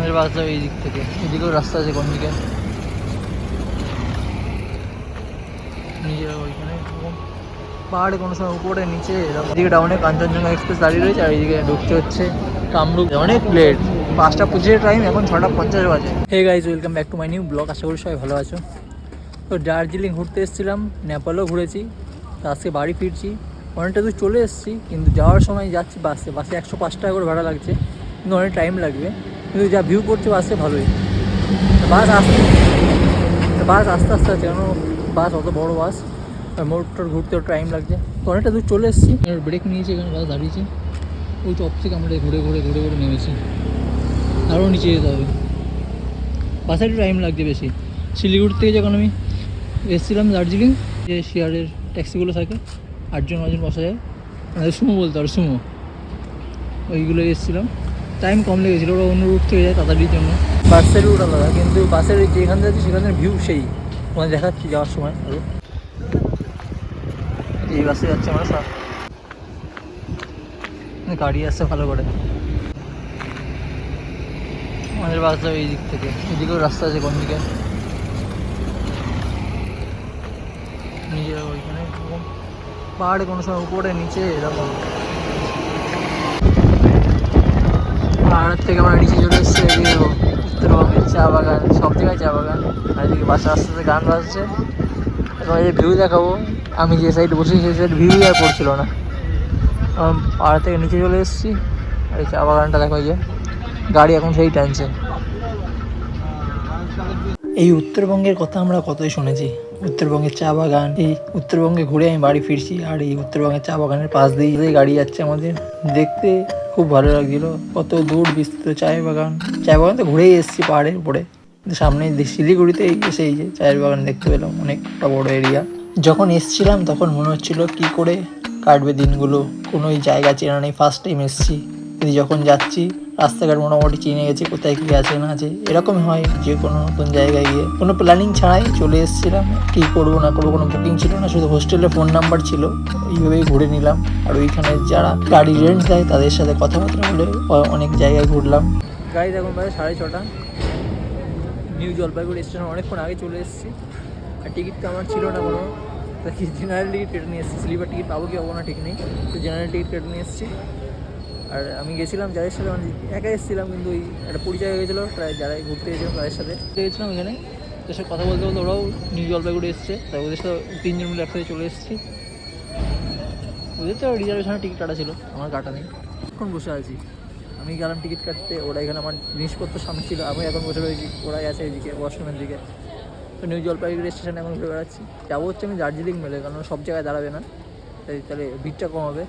আমাদের বাস যাবে এই দিক থেকে, এদিকেও রাস্তা আছে কোন দিকে, নিজের ওইখানে পাহাড়ে কোনো সময় উপরে নিচে এরকম। এদিকে ডাউনে কাঞ্চনজঙ্ঘা এক্সপ্রেস দাঁড়িয়ে রয়েছে, আর এইদিকে ঢুকতে হচ্ছে কামরূপ। অনেক লেট, 5টা 25 টাইম, এখন 6টা 50 বাজে। Hey guys, welcome back to my new blog. আশা করি সবাই ভালো আছো। তো দার্জিলিং ঘুরতে এসেছিলাম, নেপালও ঘুরেছি, তো আজকে বাড়ি ফিরছি। অনেকটা দূর চলে এসেছি, কিন্তু যাওয়ার সময় যাচ্ছি বাসে 105 টাকা করে ভাড়া লাগছে, কিন্তু অনেক টাইম লাগবে। কিন্তু যা ভিউ করছে বাসে ভালোই। বাস আস্তে আস্তে আছে, কেন বাস অত বড় বাস, আর মোটর ঘুরতেও টাইম লাগছে। তো অনেকটা দূর চলে এসেছি, ব্রেক নিয়েছি, এখানে বাস দাঁড়িয়েছি। ওই টপ থেকে আমরা ঘুরে নেমেছি, আরও নিচে যেতে হবে। বাসে একটু টাইম লাগছে বেশি। শিলিগুড়ি থেকে যখন আমি এসেছিলাম দার্জিলিং, যে শেয়ারের ট্যাক্সিগুলো থাকে, 8জন বসা যায়, মানে সুমো বলতে পারো, সুমো, ওইগুলো এসেছিলাম। টাইম কম লেগেছিলো, ওরা অন্য রুট থেকে যায় তাড়াতাড়ির জন্য। বাসের রুট আলাদা, কিন্তু বাসের যেখান যাচ্ছি সেখানের ভিউ সেই ওখানে দেখাচ্ছি যাওয়ার সময়। আরও এই বাসে যাচ্ছে আমরা, সব গাড়ি আসছে ভালো করে। আমাদের বাস যাবে এই দিক থেকে, এদিকেও রাস্তা আছে কোন দিকে, নিজের ওইখানে পাহাড়ে কোনো সময় উপরে নিচে এরকম। পাহাড়ের থেকে আমরা নিচে চলে এসেছি, এদিকে উত্তরবঙ্গের চা বাগান, সব জায়গায় চা বাগান, আর এদিকে বাসে আস্তে আস্তে গান বাজছে। তোমার যে ভিউ দেখাবো, আমি যে সাইড বসে সেই সাইড ভিউই আর পড়ছিল না। পাহাড় থেকে নিচে চলে এসেছি, আর এই চা বাগানটা দেখো, যে গাড়ি এখন সেই টানছে। এই উত্তরবঙ্গের কথা আমরা কতই শুনেছি, উত্তরবঙ্গের চা বাগান। এই উত্তরবঙ্গে ঘুরে আমি বাড়ি ফিরছি, আর এই উত্তরবঙ্গের চা বাগানের পাশ দিয়ে গাড়ি যাচ্ছে আমাদের। দেখতে খুব ভালো লাগছিল, কত দূর বিস্তৃত চায়ের বাগান। চা বাগান তো ঘুরেই এসেছি পাহাড়ের উপরে, সামনে শিলিগুড়িতে এসে এই যে চায়ের বাগান দেখতে পেলাম, অনেকটা বড় এরিয়া। যখন এসছিলাম তখন মনে হচ্ছিল কি করে কাটবে দিনগুলো, কোনো জায়গা চেনা নেই, ফার্স্ট টাইম এসছি। কিন্তু যখন যাচ্ছি রাস্তাঘাট মোটামুটি চিনে গেছি, কোথায় কী আছে না আছে। এরকম হয় যে কোনো নতুন জায়গায় গিয়ে, কোনো প্ল্যানিং ছাড়াই চলে এসেছিলাম। কী করবো না করবো কোনো বুকিং ছিল না, শুধু হোস্টেলের ফোন নাম্বার ছিল, এইভাবেই ঘুরে নিলাম। আর ওইখানে যারা গাড়ি রেন্ট দেয় তাদের সাথে কথাবার্তা বলে অনেক জায়গায় ঘুরলাম। গাড়ি এখন বাজে 6:30, নিউ জলপাইগুড়ি স্টেশন অনেকক্ষণ আগে চলে এসেছি। আর টিকিট তো আমার ছিল না কোনো, তাই জেনারেল টিকিট কেটে নিয়ে এসেছি। স্লিপার টিকিট পাবো কি পাবো না ঠিক নেই, তো জেনারেল টিকিট কেটে নিয়ে এসেছি। আর আমি গেছিলাম যাদের সাথে, মানে একা এসেছিলাম, কিন্তু ওই একটা পরিচয় হয়ে গেছিলো, প্রায় যারাই ঘুরতে গেছিলাম তাদের সাথে গেছিলাম। এখানে তাদের সাথে কথা বলতে ওরাও নিউ জলপাইগুড়ি এসছে, তাই ওদের সাথে 3জন মিলে একসাথে চলে এসেছি। ওদের তো রিজার্ভেশনের টিকিট কাটা ছিল, আমার কাটা নেই। এখন বসে আছি, আমি গেলাম টিকিট কাটতে, ওরা এখানে আমার জিনিসপত্র সামনে ছিল, আমি এখন বসে রয়েছি, ওরাই আছে এদিকে ওয়াশরুমের দিকে। তো নিউ জলপাইগুড়ি স্টেশনে এখন ঘুরে বেড়াচ্ছি। যাবো হচ্ছে আমি দার্জিলিং মেলে, কারণ সব জায়গায় দাঁড়াবে না, তাহলে ভিড়টা কম হবে।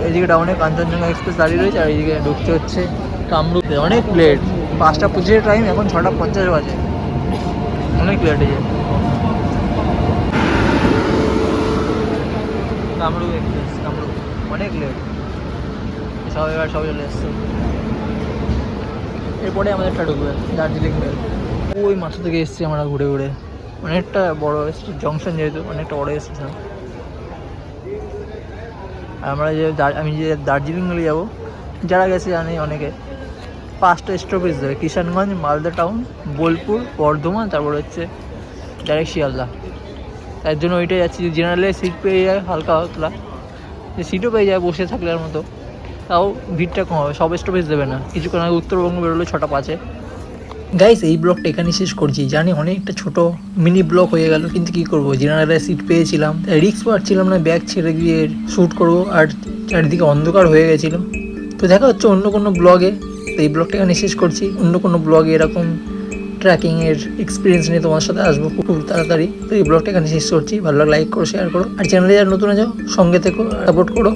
এদিকে ডাউনে কাঞ্চনজঙ্ঘা এক্সপ্রেস দাঁড়িয়ে রয়েছে, আর এইদিকে ঢুকতে হচ্ছে কামরূপে। অনেক লেট, 5টা 25 টাইম, এখন 6টা 50 বাজে, অনেক লেট হয়ে যায়। কামরূপ এক্সপ্রেস, কামরূপ অনেক লেট, সবাই চলে এসছে। এরপরে আমাদেরটা ঢুকবে দার্জিলিং মেল। ওই মাথা থেকে এসেছি আমরা ঘুরে ঘুরে, অনেকটা বড় জংশন, যেহেতু অনেকটা বড় স্টেশন। আর আমরা আমি যে দার্জিলিং মেলে যাবো, যারা গেছে জানি অনেকে, 5টা স্টপেজ দেবে: কিষানগঞ্জ, মালদা টাউন, বোলপুর, বর্ধমান, তারপর হচ্ছে ডাইরেক্ট শিয়ালদা। তার জন্য ওইটাই যাচ্ছি, জেনারেলে সিট পেয়ে যায় হালকা হালকা, যে সিটও পেয়ে যায় বসে থাকলে মতো, তাও ভিড়টা কম হবে। সব স্টপেজ দেবে না, কিছুক্ষণ আগে উত্তরবঙ্গ বেরোলো 6টা 5-এ। গাইস, এই ব্লগটা এখানে শেষ করছি। জানি অনেকটা ছোট মিনি ব্লগ হয়ে গেল, কিন্তু কি করবো, জেনারেলে সিট পেয়েছিলাম, রিস্ক পাচ্ছিলাম না ব্যাগ ছেড়ে দিয়ে শ্যুট করবো, আর চারিদিকে অন্ধকার হয়ে গেছিলো। তো দেখা হচ্ছে অন্য কোনো ব্লগে। তো এই ব্লগটা এখানে শেষ করছি, অন্য কোনো ব্লগে এরকম ট্র্যাকিংয়ের এক্সপিরিয়েন্স নিয়ে তোমার সাথে আসবো খুব তাড়াতাড়ি। তো এই ব্লগটা এখানে শেষ করছি, ভালো লাগলে লাইক করো, শেয়ার করো, আর চ্যানেলে যারা নতুন আছো সঙ্গে থেকো, সাপোর্ট করো।